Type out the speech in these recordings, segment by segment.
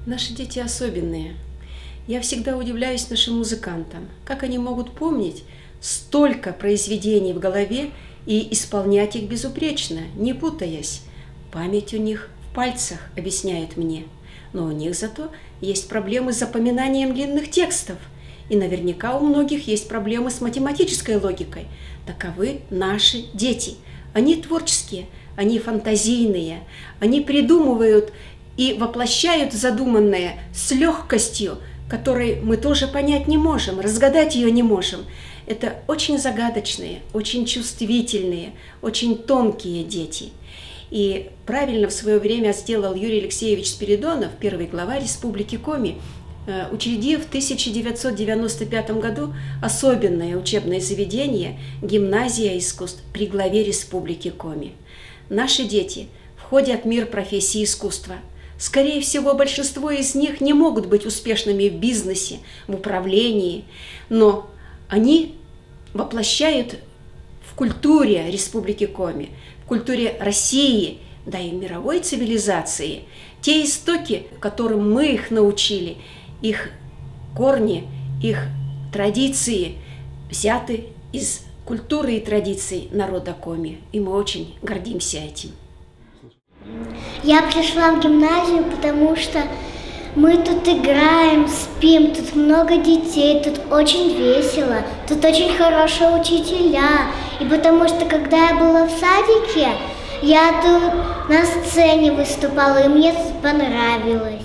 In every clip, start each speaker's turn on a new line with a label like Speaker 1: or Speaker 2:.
Speaker 1: Наши дети особенные. Я всегда удивляюсь нашим музыкантам, как они могут помнить столько произведений в голове и исполнять их безупречно, не путаясь. Память у них в пальцах, объясняет мне. Но у них зато есть проблемы с запоминанием длинных текстов. И наверняка у многих есть проблемы с математической логикой. Таковы наши дети. Они творческие, они фантазийные, они придумывают и воплощают задуманное с легкостью, которой мы тоже понять не можем, разгадать ее не можем. Это очень загадочные, очень чувствительные, очень тонкие дети. И правильно в свое время сделал Юрий Алексеевич Спиридонов, первый глава Республики Коми, учредив в 1995 году особенное учебное заведение «Гимназия искусств» при главе Республики Коми. Наши дети входят в мир профессии искусства. Скорее всего, большинство из них не могут быть успешными в бизнесе, в управлении, но они воплощают в культуре Республики Коми, в культуре России, да и мировой цивилизации, те истоки, которым мы их научили, их корни, их традиции взяты из культуры и традиций народа Коми, и мы очень гордимся этим.
Speaker 2: Я пришла в гимназию, потому что мы тут играем, спим, тут много детей, тут очень весело, тут очень хорошие учителя. И потому что, когда я была в садике, я тут на сцене выступала, и мне понравилось.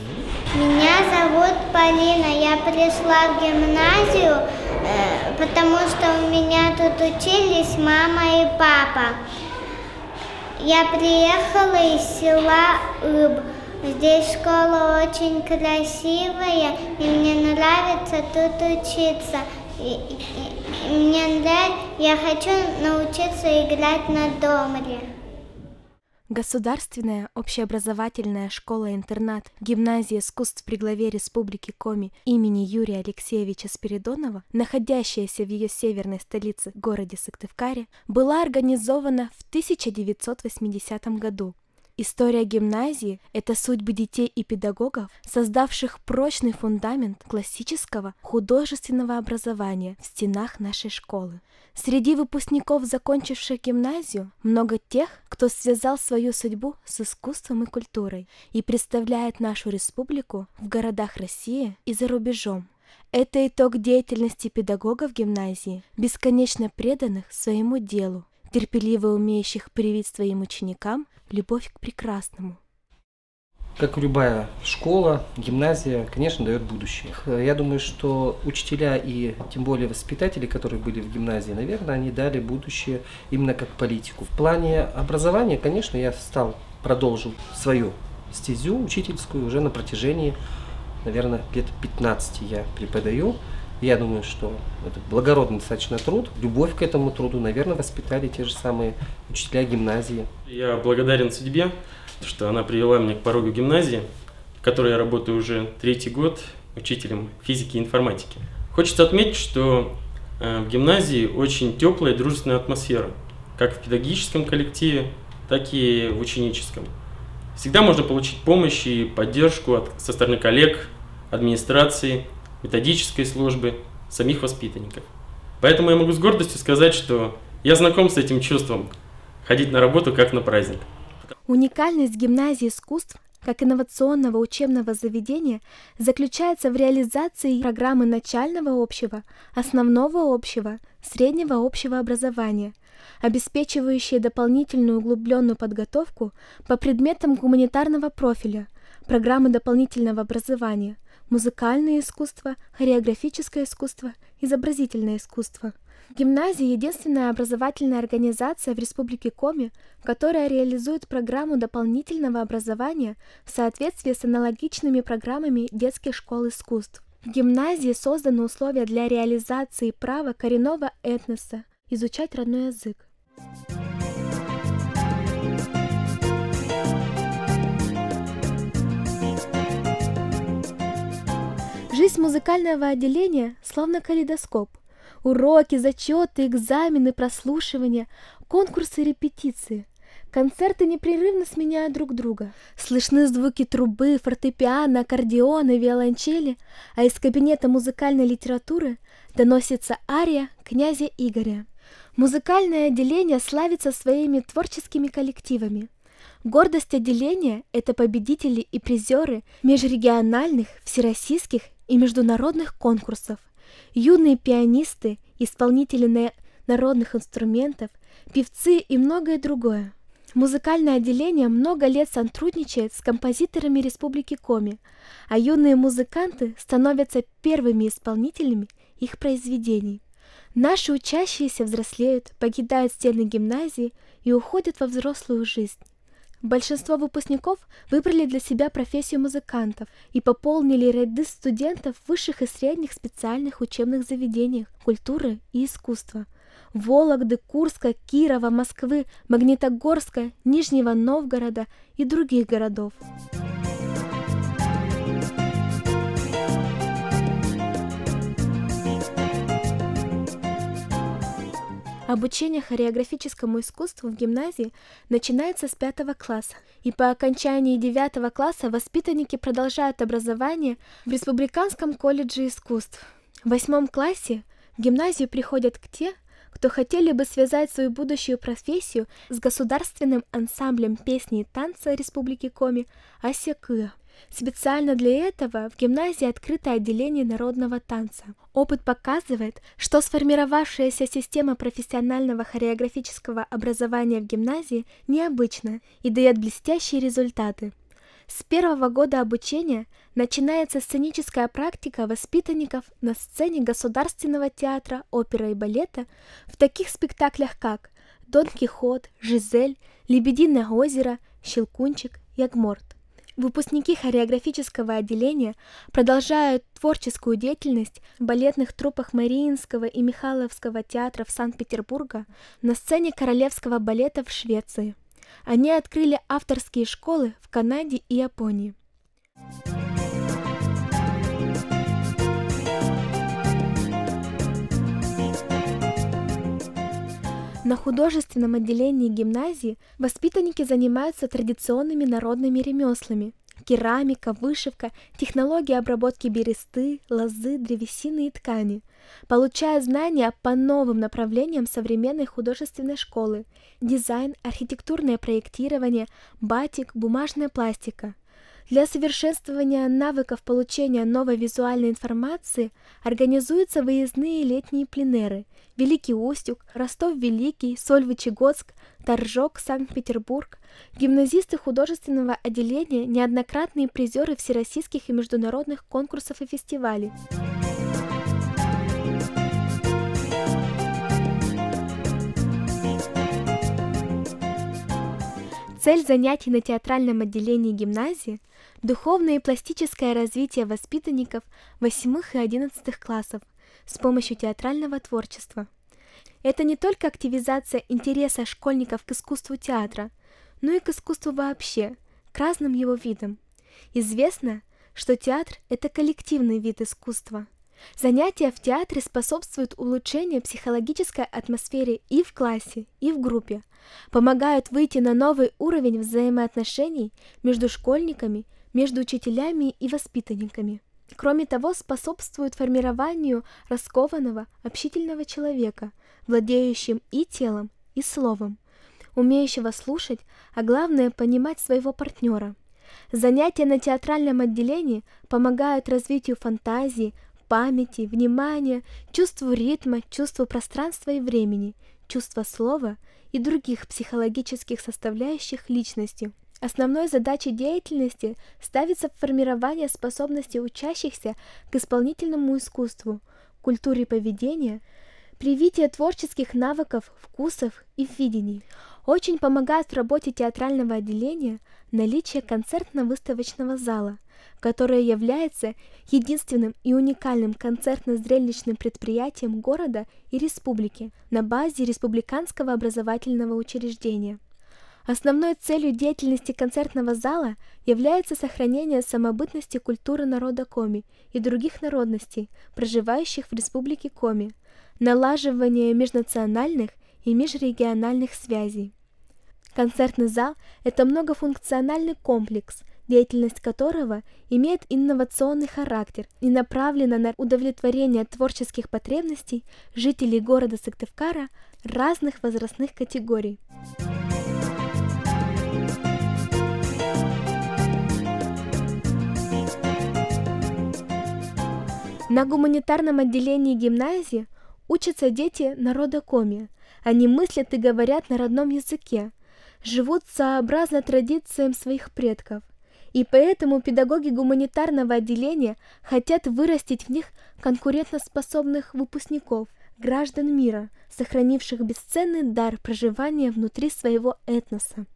Speaker 2: Меня зовут Полина, я пришла в гимназию, потому что у меня тут учились мама и папа. Я приехала из села Иб. Здесь школа очень красивая, и мне нравится тут учиться. Я хочу научиться играть на домре.
Speaker 3: Государственная общеобразовательная школа-интернат Гимназия искусств при главе Республики Коми имени Юрия Алексеевича Спиридонова, находящаяся в ее северной столице, городе Сыктывкаре, была организована в 1980 году. История гимназии – это судьбы детей и педагогов, создавших прочный фундамент классического художественного образования в стенах нашей школы. Среди выпускников, закончивших гимназию, много тех, кто связал свою судьбу с искусством и культурой и представляет нашу республику в городах России и за рубежом. Это итог деятельности педагогов гимназии, бесконечно преданных своему делу, терпеливо умеющих привить своим ученикам любовь к прекрасному.
Speaker 4: Как любая школа, гимназия, конечно, дает будущее. Я думаю, что учителя и тем более воспитатели, которые были в гимназии, наверное, они дали будущее именно как политику. В плане образования, конечно, я продолжил свою стезю учительскую уже на протяжении, наверное, лет 15 я преподаю. Я думаю, что это благородный достаточно труд, любовь к этому труду, наверное, воспитали те же самые учителя гимназии.
Speaker 5: Я благодарен судьбе, что она привела меня к порогу гимназии, в которой я работаю уже 3-й год учителем физики и информатики. Хочется отметить, что в гимназии очень теплая и дружественная атмосфера, как в педагогическом коллективе, так и в ученическом. Всегда можно получить помощь и поддержку со стороны коллег, администрации, методической службы, самих воспитанников. Поэтому я могу с гордостью сказать, что я знаком с этим чувством ходить на работу как на праздник.
Speaker 3: Уникальность гимназии искусств как инновационного учебного заведения заключается в реализации программы начального общего, основного общего, среднего общего образования, обеспечивающей дополнительную углубленную подготовку по предметам гуманитарного профиля, программы дополнительного образования, музыкальное искусство, хореографическое искусство, изобразительное искусство. Гимназия – единственная образовательная организация в Республике Коми, которая реализует программу дополнительного образования в соответствии с аналогичными программами детских школ искусств. В гимназии созданы условия для реализации права коренного этноса изучать родной язык. Жизнь музыкального отделения словно калейдоскоп. Уроки, зачеты, экзамены, прослушивания, конкурсы, репетиции. Концерты непрерывно сменяют друг друга. Слышны звуки трубы, фортепиано, аккордеона, виолончели, а из кабинета музыкальной литературы доносится ария князя Игоря. Музыкальное отделение славится своими творческими коллективами. Гордость отделения – это победители и призеры межрегиональных, всероссийских и международных конкурсов, юные пианисты, исполнители народных инструментов, певцы и многое другое. Музыкальное отделение много лет сотрудничает с композиторами Республики Коми, а юные музыканты становятся первыми исполнителями их произведений. Наши учащиеся взрослеют, покидают стены гимназии и уходят во взрослую жизнь. Большинство выпускников выбрали для себя профессию музыкантов и пополнили ряды студентов в высших и средних специальных учебных заведениях культуры и искусства Вологды, Курска, Кирова, Москвы, Магнитогорска, Нижнего Новгорода и других городов. Обучение хореографическому искусству в гимназии начинается с 5 класса, и по окончании 9 класса воспитанники продолжают образование в Республиканском колледже искусств. В 8 классе в гимназию приходят те, кто хотели бы связать свою будущую профессию с государственным ансамблем песни и танца Республики Коми «Асекыа». Специально для этого в гимназии открыто отделение народного танца. Опыт показывает, что сформировавшаяся система профессионального хореографического образования в гимназии необычна и дает блестящие результаты. С первого года обучения начинается сценическая практика воспитанников на сцене Государственного театра оперы и балета в таких спектаклях, как «Дон Кихот», «Жизель», «Лебединое озеро», «Щелкунчик», «Ягморт». Выпускники хореографического отделения продолжают творческую деятельность в балетных труппах Мариинского и Михайловского театров Санкт-Петербурга, на сцене Королевского балета в Швеции. Они открыли авторские школы в Канаде и Японии. На художественном отделении гимназии воспитанники занимаются традиционными народными ремеслами – керамика, вышивка, технологии обработки бересты, лозы, древесины и ткани, получая знания по новым направлениям современной художественной школы – дизайн, архитектурное проектирование, батик, бумажная пластика. Для совершенствования навыков получения новой визуальной информации организуются выездные летние пленэры – Великий Устюг, Ростов-Великий, Сольвычегодск, Торжок, Санкт-Петербург. Гимназисты художественного отделения – неоднократные призеры всероссийских и международных конкурсов и фестивалей. Цель занятий на театральном отделении гимназии – духовное и пластическое развитие воспитанников 8 и 11 классов с помощью театрального творчества. Это не только активизация интереса школьников к искусству театра, но и к искусству вообще, к разным его видам. Известно, что театр – это коллективный вид искусства. Занятия в театре способствуют улучшению психологической атмосферы и в классе, и в группе, помогают выйти на новый уровень взаимоотношений между школьниками, между учителями и воспитанниками. Кроме того, способствуют формированию раскованного, общительного человека, владеющим и телом, и словом, умеющего слушать, а главное – понимать своего партнера. Занятия на театральном отделении помогают развитию фантазии, памяти, внимания, чувству ритма, чувству пространства и времени, чувства слова и других психологических составляющих личности. Основной задачей деятельности ставится формирование способностей учащихся к исполнительному искусству, культуре поведения, привитие творческих навыков, вкусов и видений. Очень помогает в работе театрального отделения наличие концертно-выставочного зала, которое является единственным и уникальным концертно-зрелищным предприятием города и республики на базе республиканского образовательного учреждения. Основной целью деятельности концертного зала является сохранение самобытности культуры народа Коми и других народностей, проживающих в Республике Коми, налаживание межнациональных и межрегиональных связей. Концертный зал – это многофункциональный комплекс, деятельность которого имеет инновационный характер и направлена на удовлетворение творческих потребностей жителей города Сыктывкара разных возрастных категорий. На гуманитарном отделении гимназии учатся дети народа Коми. Они мыслят и говорят на родном языке, живут сообразно традициям своих предков. И поэтому педагоги гуманитарного отделения хотят вырастить в них конкурентоспособных выпускников, граждан мира, сохранивших бесценный дар проживания внутри своего этноса.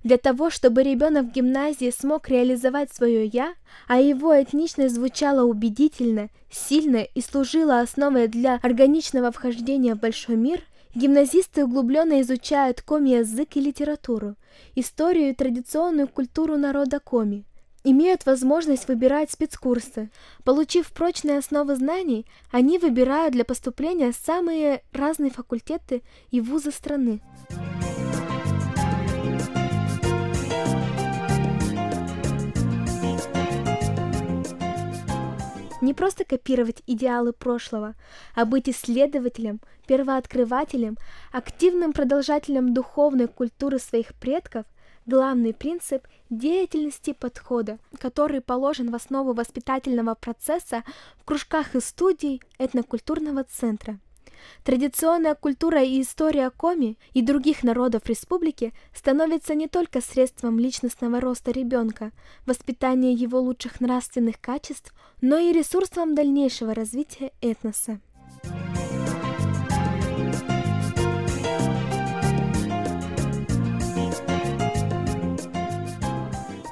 Speaker 3: Для того, чтобы ребенок в гимназии смог реализовать свое «я», а его этничность звучала убедительно, сильно и служила основой для органичного вхождения в большой мир, гимназисты углубленно изучают коми-язык и литературу, историю и традиционную культуру народа Коми, имеют возможность выбирать спецкурсы. Получив прочные основы знаний, они выбирают для поступления самые разные факультеты и вузы страны. Не просто копировать идеалы прошлого, а быть исследователем, первооткрывателем, активным продолжателем духовной культуры своих предков – главный принцип деятельности подхода, который положен в основу воспитательного процесса в кружках и студий этнокультурного центра. Традиционная культура и история Коми и других народов республики становится не только средством личностного роста ребенка, воспитания его лучших нравственных качеств, но и ресурсом дальнейшего развития этноса.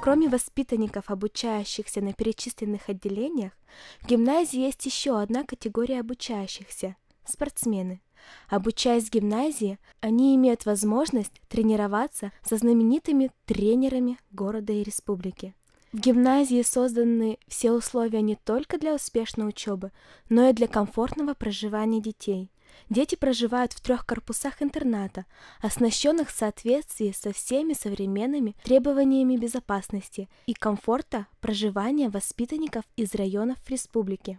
Speaker 3: Кроме воспитанников, обучающихся на перечисленных отделениях, в гимназии есть еще одна категория обучающихся – спортсмены. Обучаясь в гимназии, они имеют возможность тренироваться со знаменитыми тренерами города и республики. В гимназии созданы все условия не только для успешной учебы, но и для комфортного проживания детей. Дети проживают в 3 корпусах интерната, оснащенных в соответствии со всеми современными требованиями безопасности и комфорта проживания воспитанников из районов республики.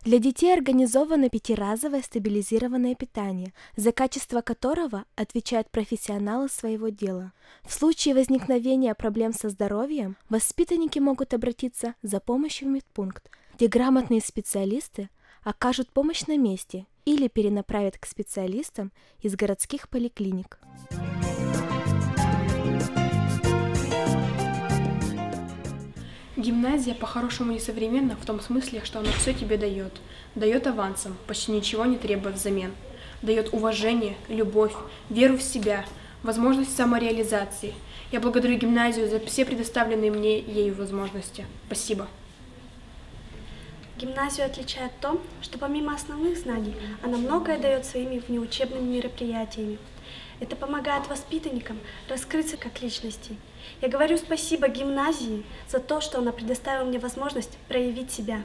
Speaker 3: Для детей организовано 5-разовое стабилизированное питание, за качество которого отвечают профессионалы своего дела. В случае возникновения проблем со здоровьем воспитанники могут обратиться за помощью в медпункт, где грамотные специалисты окажут помощь на месте или перенаправят к специалистам из городских поликлиник.
Speaker 6: Гимназия по-хорошему несовременна в том смысле, что она все тебе дает. Дает авансом, почти ничего не требуя взамен. Дает уважение, любовь, веру в себя, возможность самореализации. Я благодарю гимназию за все предоставленные мне ею возможности. Спасибо.
Speaker 7: Гимназию отличает то, что помимо основных знаний, она многое дает своими внеучебными мероприятиями. Это помогает воспитанникам раскрыться как личности. Я говорю спасибо гимназии за то, что она предоставила мне возможность проявить себя.